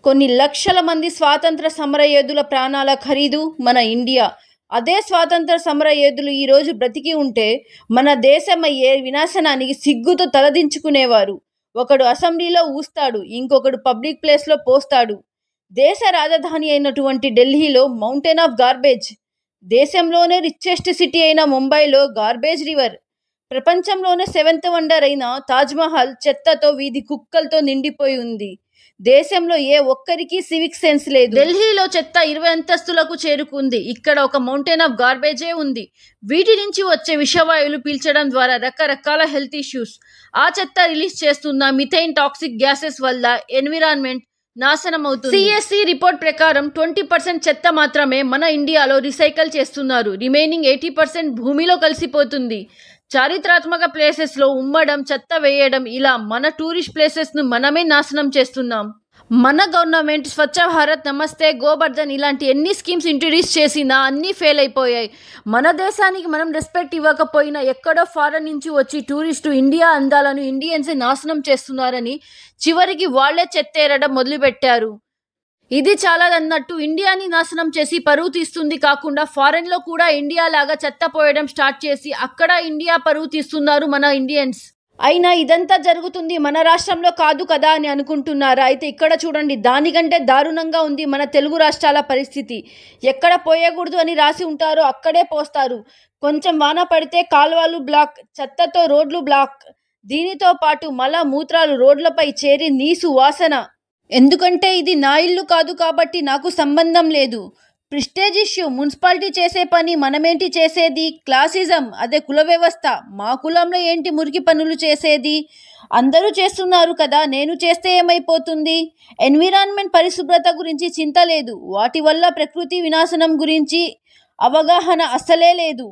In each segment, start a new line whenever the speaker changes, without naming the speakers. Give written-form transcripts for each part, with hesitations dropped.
కొన్ని లక్షల మంది స్వాతంత్ర సమరయోధుల ప్రాణాల ఖరీదు మన ఇండియా. అదే స్వాతంత్ర సమరయోధులు ఈరోజు బ్రతికి ఉంటే మన దేశమయ్యే వినాశనానికి సిగ్గుతో తలదించుకునేవారు. ఒకడు అసెంబ్లీలో ఊస్తాడు, ఇంకొకడు పబ్లిక్ ప్లేస్లో పోస్తాడు. దేశ రాజధాని అయినటువంటి ఢిల్లీలో మౌంటైన్ ఆఫ్ గార్బేజ్. దేశంలోనే రిచెస్ట్ సిటీ అయిన ముంబైలో గార్బేజ్ రివర్. ప్రపంచంలోనే 7th వండర్ అయిన తాజ్మహల్ చెత్తతో వీధి కుక్కలతో నిండిపోయి ఉంది. దేశంలో ఏ ఒక్కరికి సివిక్ సెన్స్ లేదు. ఢిల్లీలో చెత్త 20 అంతస్తులకు చేరుకుంది. ఇక్కడ ఒక మౌంటైన్ ఆఫ్ గార్బేజే ఉంది. వీటి నుంచి వచ్చే విషవాయువులు పీల్చడం ద్వారా రకరకాల హెల్త్ ఇష్యూస్. ఆ చెత్త రిలీజ్ చేస్తున్న మిథైన్ టాక్సిక్ గ్యాసెస్ వల్ల ఎన్విరాన్మెంట్ నాశనం అవుతుంది. సిఎస్సి రిపోర్ట్ ప్రకారం 20% చెత్త మాత్రమే మన ఇండియాలో రీసైకిల్ చేస్తున్నారు. రిమైనింగ్ 80% భూమిలో కలిసిపోతుంది. చారిత్రాత్మక ప్లేసెస్లో ఉమ్మడం, చెత్త వేయడం, ఇలా మన టూరిస్ట్ ప్లేసెస్ను మనమే నాశనం చేస్తున్నాం. మన గవర్నమెంట్ స్వచ్ఛ భారత్, నమస్తే, గోబర్ధన్ ఇలాంటి ఎన్ని స్కీమ్స్ ఇంట్రడ్యూస్ చేసినా అన్నీ ఫెయిల్ అయిపోయాయి. మన దేశానికి మనం రెస్పెక్ట్ ఇవ్వకపోయినా ఎక్కడో ఫారెన్ నుంచి వచ్చి టూరిస్టు ఇండియా అందాలను ఇండియన్సే నాశనం చేస్తున్నారని చివరికి వాళ్లే చెత్తేరడం మొదలుపెట్టారు. ఇది చాలదన్నట్టు ఇండియాని నాశనం చేసి పరువు తీస్తుంది కాకుండా ఫారెన్లో కూడా ఇండియా లాగా చెత్త పోయడం స్టార్ట్ చేసి అక్కడ ఇండియా పరువు తీస్తున్నారు మన ఇండియన్స్. అయినా ఇదంతా జరుగుతుంది మన రాష్ట్రంలో కాదు కదా అని అనుకుంటున్నారా? అయితే ఇక్కడ చూడండి, దానికంటే దారుణంగా ఉంది మన తెలుగు రాష్ట్రాల పరిస్థితి. ఎక్కడ పోయకూడదు అని రాసి ఉంటారో అక్కడే పోస్తారు. కొంచెం వాన పడితే కాల్వలు బ్లాక్, చెత్తతో రోడ్లు బ్లాక్. దీనితో పాటు మల మూత్రాలు రోడ్లపై చేరి నీసు వాసన. ఎందుకంటే ఇది నా ఇల్లు కాదు కాబట్టి నాకు సంబంధం లేదు. Prestige issue. మున్సిపాలిటీ చేసే పని మనమేంటి చేసేది? క్లాసిజం, అదే కుల వ్యవస్థ. మా కులంలో ఏంటి మురికి పనులు చేసేది? అందరూ చేస్తున్నారు కదా, నేను చేస్తే ఏమైపోతుంది? ఎన్విరాన్మెంట్, పరిశుభ్రత గురించి చింత లేదు. వాటి వల్ల ప్రకృతి వినాశనం గురించి అవగాహన అస్సలే లేదు.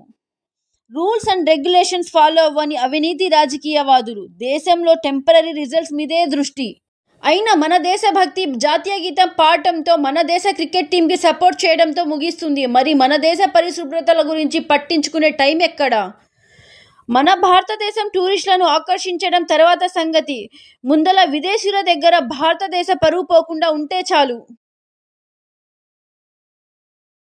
రూల్స్ అండ్ రెగ్యులేషన్స్ ఫాలో అవ్వని అవినీతి రాజకీయవాదులు. దేశంలో టెంపరరీ రిజల్ట్స్ మీదే దృష్టి. అయినా మన దేశభక్తి జాతీయ గీతం పాడటంతో, మన దేశ క్రికెట్ టీంకి సపోర్ట్ చేయడంతో ముగిస్తుంది. మరి మన దేశ పరిశుభ్రతల గురించి పట్టించుకునే టైం ఎక్కడా? మన భారతదేశం టూరిస్టులను ఆకర్షించడం తర్వాత సంగతి. ముందల విదేశీయుల దగ్గర భారతదేశ పరువు పోకుండా ఉంటే చాలు.